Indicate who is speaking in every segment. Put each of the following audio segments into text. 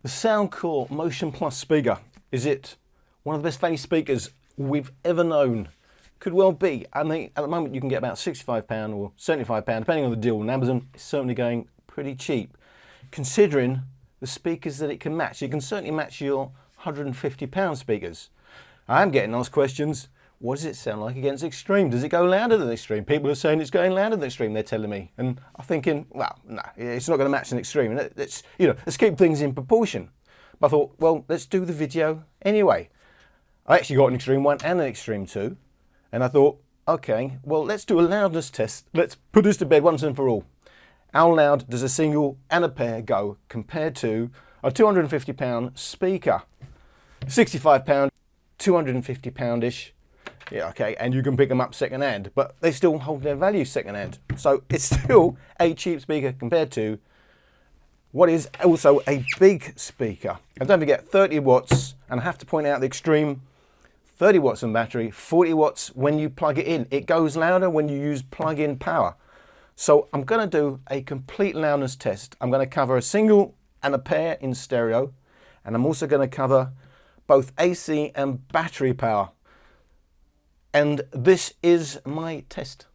Speaker 1: The Soundcore Motion Plus speaker. Is it one of the best value speakers we've ever known? Could well be. I mean, at the moment you can get about £65 or £75, depending on the deal on Amazon. It's certainly going pretty cheap. Considering the speakers that it can match. It can certainly match your £150 speakers. I am getting asked questions. What does it sound like against Xtreme? Does it go louder than Xtreme? People are saying it's going louder than Xtreme, they're telling me. And I'm thinking, well, no, it's not going to match an Xtreme. Let's keep things in proportion. But I thought, well, let's do the video anyway. I actually got an Xtreme 1 and an Xtreme 2. And I thought, okay, well, let's do a loudness test. Let's put this to bed once and for all. How loud does a single and a pair go compared to a £250 speaker? £65, £250-ish. Yeah, okay, and you can pick them up second hand, but they still hold their value second hand. So it's still a cheap speaker compared to what is also a big speaker. And don't forget, 30 watts, and I have to point out the Xtreme, 30 watts on battery, 40 watts when you plug it in. It goes louder when you use plug-in power. So I'm going to do a complete loudness test. I'm going to cover a single and a pair in stereo, and I'm also going to cover both AC and battery power. And this is my test.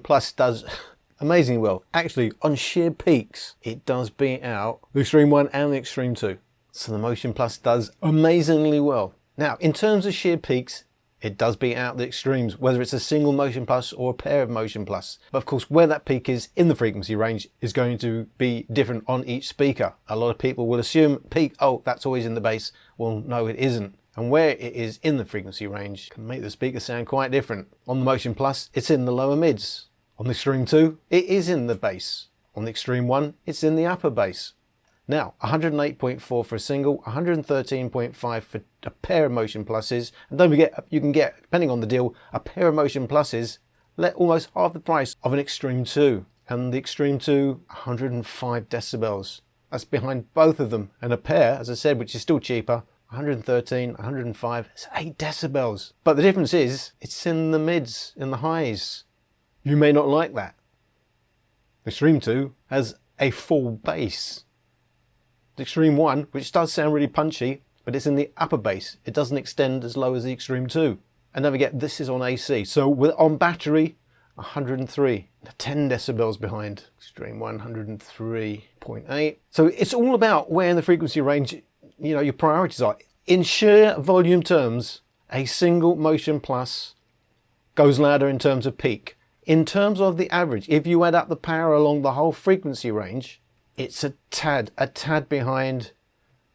Speaker 1: Plus does amazingly well. Actually, on sheer peaks, it does beat out the Xtreme 1 and the Xtreme 2. So the Motion Plus does amazingly well. Now, in terms of sheer peaks, it does beat out the Xtremes, whether it's a single Motion Plus or a pair of Motion Plus. But of course, where that peak is in the frequency range is going to be different on each speaker. A lot of people will assume peak, oh, that's always in the bass. Well, no, it isn't. And where it is in the frequency range can make the speaker sound quite different. On the Motion Plus, it's in the lower mids. On the Xtreme 2, it is in the bass. On the Xtreme 1, it's in the upper bass. Now, 108.4 for a single, 113.5 for a pair of Motion Pluses. And don't forget, you can get, depending on the deal, a pair of Motion Pluses let almost half the price of an Xtreme 2. And the Xtreme 2, 105 decibels. That's behind both of them. And a pair, as I said, which is still cheaper,
Speaker 2: 113, 105, it's 8 decibels. But the difference is, it's in the mids, in the highs. You may not like that. The Xtreme 2 has a full bass. The Xtreme 1, which does sound really punchy, but it's in the upper bass. It doesn't extend as low as the Xtreme 2. And don't forget, this is on AC. So on battery, 103, 10 decibels behind. Xtreme 103.8. So it's all about where in the frequency range, you know, your priorities are. In sheer volume terms, a single Motion Plus goes louder in terms of peak. In terms of the average, if you add up the power along the whole frequency range, it's a tad behind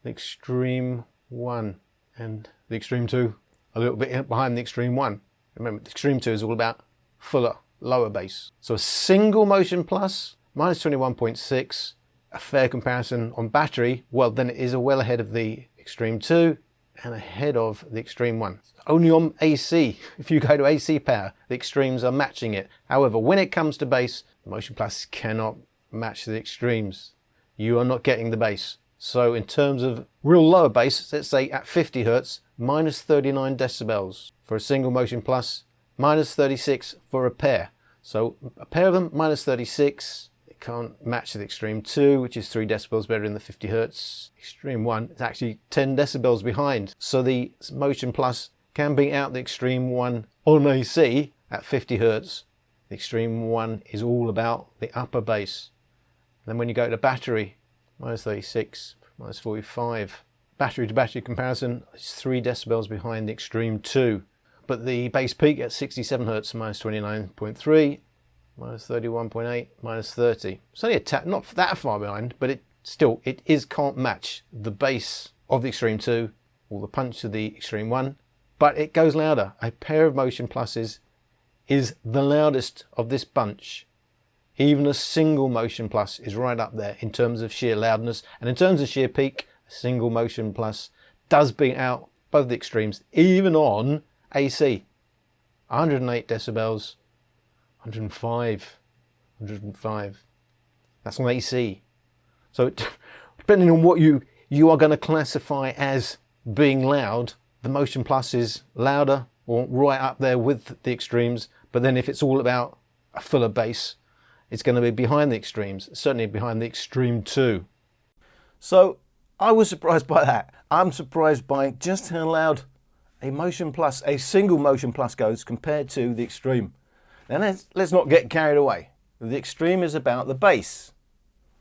Speaker 2: the Xtreme 1 and the Xtreme 2, a little bit behind the Xtreme 1. Remember, the Xtreme 2 is all about fuller, lower bass. So a single Motion Plus, minus 21.6, a fair comparison on battery, well, then it is well ahead of the Xtreme 2 and ahead of the Xtreme 1. Only on AC, if you go to AC power, the Xtremes are matching it. However, when it comes to bass, the Motion Plus cannot match the Xtremes. You are not getting the bass. So in terms of real lower bass, let's say at 50 Hertz, minus 39 decibels for a single Motion Plus, minus 36 for a pair. So a pair of them, minus 36. It can't match the Xtreme 2, which is 3 decibels better in the 50 Hertz. Xtreme 1 is actually 10 decibels behind. So the Motion Plus can beat out the Xtreme 1 on AC at 50 Hertz. The Xtreme 1 is all about the upper bass. Then when you go to battery, minus 36, minus 45. Battery to battery comparison is 3 decibels behind the Xtreme 2. But the bass peak at 67 Hertz, minus 29.3, minus 31.8, minus 30. It's only a tad, not that far behind, but it can't match the bass of the Xtreme 2 or the punch of the Xtreme 1, but it goes louder. A pair of Motion Pluses is the loudest of this bunch. Even a single Motion Plus is right up there in terms of sheer loudness, and in terms of sheer peak, a single Motion Plus does beat out both the Xtremes, even on AC. 108 decibels, 105. That's on AC. So depending on what you are going to classify as being loud, the Motion Plus is louder or right up there with the Xtremes. But then if it's all about a fuller bass, it's going to be behind the Xtremes, certainly behind the Xtreme 2.
Speaker 1: So I was surprised by that. I'm surprised by just how loud a Motion Plus, a single Motion Plus goes compared to the Xtreme. Now let's not get carried away. The Xtreme is about the bass.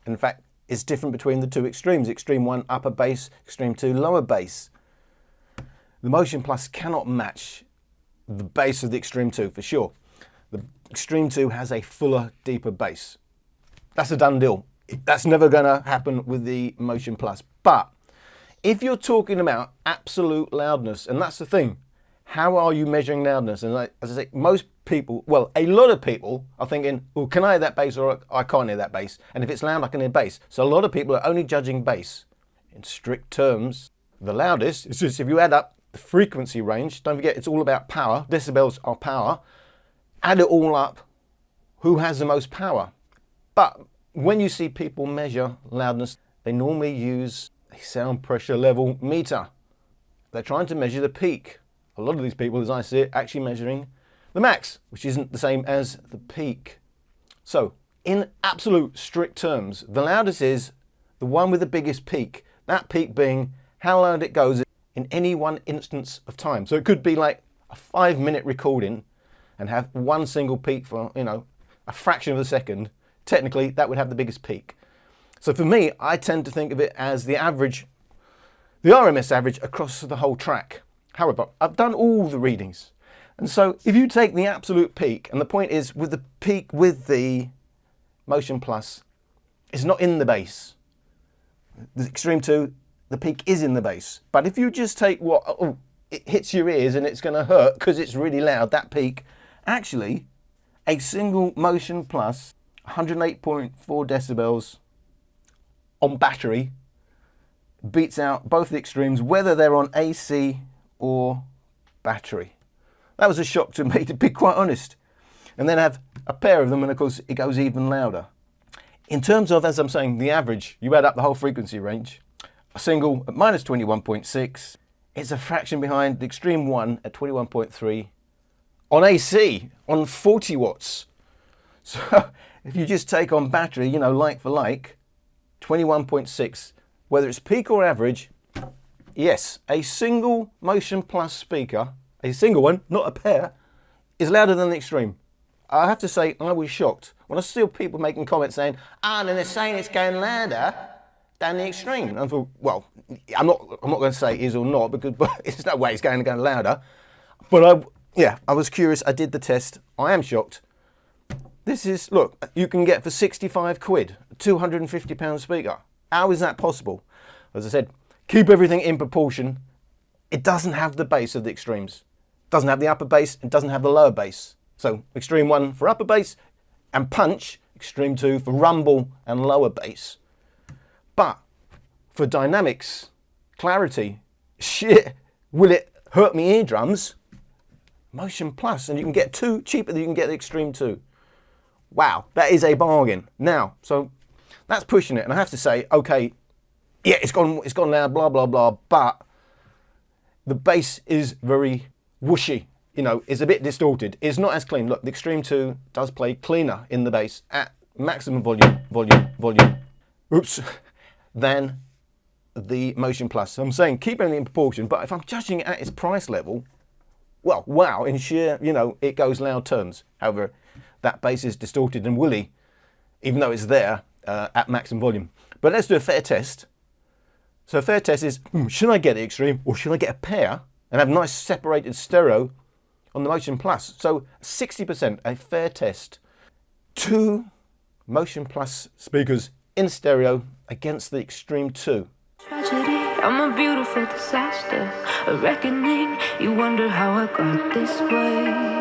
Speaker 1: In fact, it's different between the two extremes. Xtreme 1 upper bass, Xtreme 2 lower bass. The Motion Plus cannot match the bass of the Xtreme 2 for sure. The Xtreme 2 has a fuller, deeper bass. That's a done deal. That's never going to happen with the Motion Plus. But if you're talking about absolute loudness, and that's the thing, how are you measuring loudness? And as I say, most people, well, a lot of people are thinking, well, can I hear that bass or I can't hear that bass? And if it's loud, I can hear bass. So a lot of people are only judging bass. In strict terms, the loudest is just if you add up the frequency range, don't forget it's all about power. Decibels are power. Add it all up, who has the most power? But when you see people measure loudness, they normally use a sound pressure level meter. They're trying to measure the peak. A lot of these people, as I see it, actually measuring the max, which isn't the same as the peak. So, in absolute strict terms, the loudest is the one with the biggest peak. That peak being how loud it goes in any one instance of time. So it could be like a 5-minute recording and have one single peak for, a fraction of a second. Technically, that would have the biggest peak. So for me, I tend to think of it as the average, the RMS average across the whole track. However, I've done all the readings. And so if you take the absolute peak, and the point is with the peak with the Motion Plus, it's not in the bass. The Xtreme 2, the peak is in the bass. But if you just take it hits your ears and it's going to hurt because it's really loud, that peak, actually, a single Motion Plus, 108.4 decibels on battery, beats out both the Xtremes, whether they're on AC or battery. That was a shock to me, to be quite honest. And then have a pair of them, and of course it goes even louder. In terms of, as I'm saying, the average, you add up the whole frequency range, a single at minus 21.6, it's a fraction behind the Xtreme 1 at 21.3 on AC, on 40 watts. So if you just take on battery, you know, like for like, 21.6, whether it's peak or average, yes, a single Motion Plus speaker, a single one, not a pair, is louder than the Xtreme. I have to say, I was shocked when I saw people making comments saying, and they're saying it's going louder than the Xtreme. And I thought, well, I'm not going to say it is or not, because there's no way it's going louder. But I was curious. I did the test. I am shocked. This is, look, you can get for 65 quid, a £250 speaker. How is that possible? As I said, keep everything in proportion. It doesn't have the bass of the Xtremes. It doesn't have the upper bass. It doesn't have the lower bass. So Xtreme 1 for upper bass and punch, Xtreme 2 for rumble and lower bass. But for dynamics, clarity, shit, will it hurt me eardrums? Motion Plus, and you can get two cheaper than you can get the Xtreme 2. Wow, that is a bargain. Now, so that's pushing it, and I have to say, okay, yeah, it's gone loud, blah blah blah, but the bass is very whooshy. You know, it's a bit distorted. It's not as clean. Look, the Xtreme 2 does play cleaner in the bass at maximum volume. Oops, than the Motion Plus. So I'm saying keep everything in proportion, but if I'm judging it at its price level, well, wow, in sheer, you know, it goes loud terms. However, that bass is distorted and woolly, even though it's there at maximum volume. But let's do a fair test. So a fair test is, should I get the Xtreme or should I get a pair and have nice separated stereo on the Motion Plus? So 60%, a fair test. 2 Motion Plus speakers in stereo against the Xtreme 2.
Speaker 3: Tragedy, I'm a beautiful disaster, a reckoning. You wonder how I got this way.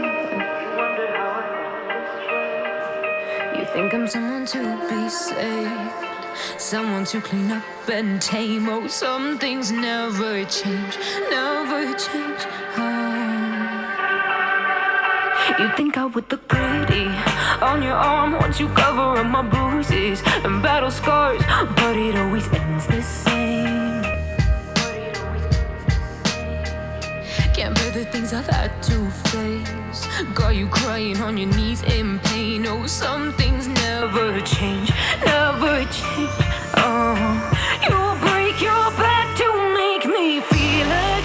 Speaker 3: You think I'm someone to be saved, someone to clean up and tame. Oh, some things never change, never change. You think I would look pretty on your arm once you cover up my bruises and battle scars, but it always ends the same. Can't bear the things I've had to face, got you crying on your knees in pain. Oh, some things never change, never change. Oh, you'll break your back to make me feel again.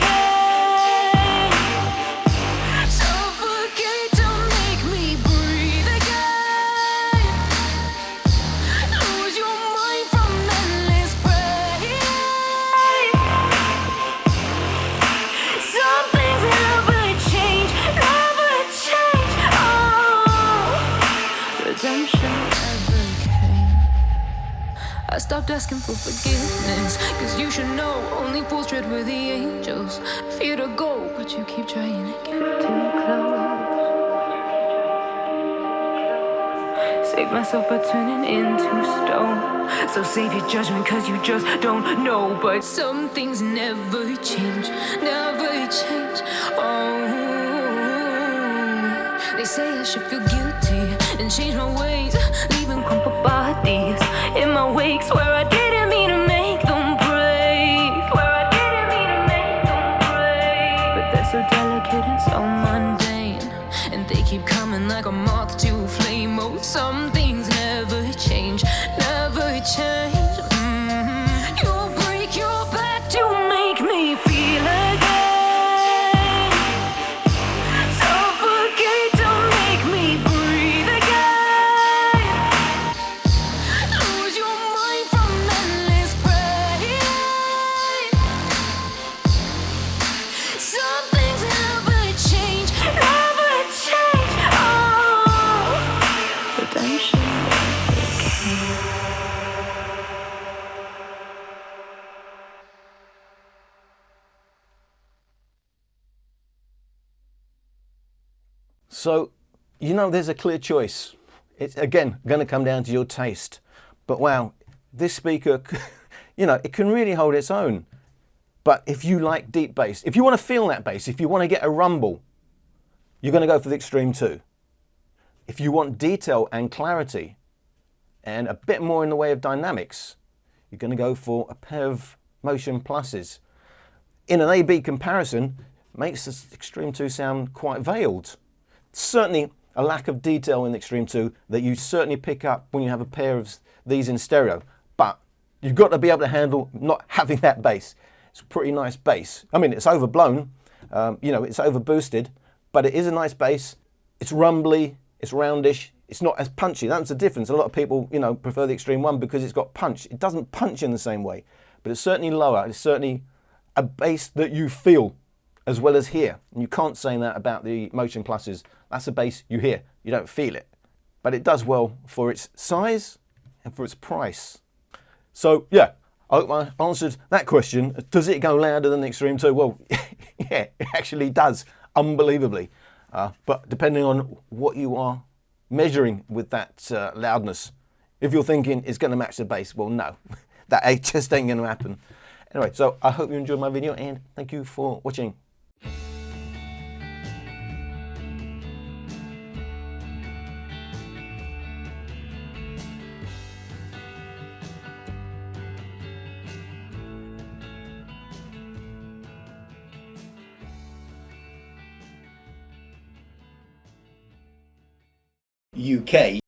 Speaker 3: I stopped asking for forgiveness, cause you should know only fools tread with the angels. Fear to go, but you keep trying to get too close. Save myself by turning into stone. So save your judgment cause you just don't know. But some things never change, never change. Oh, they say I should feel guilty and change my ways, leaving crumpled bodies in my wake. Swear I didn't mean to make them break, swear I didn't mean to make them break. But they're so delicate and so mundane, and they keep coming like a moth to a flame. Oh, some things never change, never change. You'll break your back to make me feel again.
Speaker 1: So, you know, there's a clear choice. It's, again, going to come down to your taste. But wow, this speaker, you know, it can really hold its own. But if you like deep bass, if you want to feel that bass, if you want to get a rumble, you're going to go for the Xtreme 2. If you want detail and clarity and a bit more in the way of dynamics, you're going to go for a pair of Motion Pluses. in an A-B comparison, makes the Xtreme 2 sound quite veiled. Certainly a lack of detail in the Xtreme 2 that you certainly pick up when you have a pair of these in stereo. But you've got to be able to handle not having that bass. It's a pretty nice bass. I mean, it's overblown, you know, it's overboosted, but it is a nice bass. It's rumbly, it's roundish, it's not as punchy. That's the difference. A lot of people, you know, prefer the Xtreme 1 because it's got punch. It doesn't punch in the same way, but it's certainly lower. It's certainly a bass that you feel as well as hear. And you can't say that about the Motion Pluses. That's a bass you hear, you don't feel it. But it does well for its size and for its price. So yeah, I hope I answered that question. Does it go louder than the Xtreme 2? Well, yeah, it actually does, unbelievably. But depending on what you are measuring with that loudness, if you're thinking it's going to match the bass, well, no, that just ain't going to happen. Anyway, so I hope you enjoyed my video and thank you for watching.
Speaker 4: UK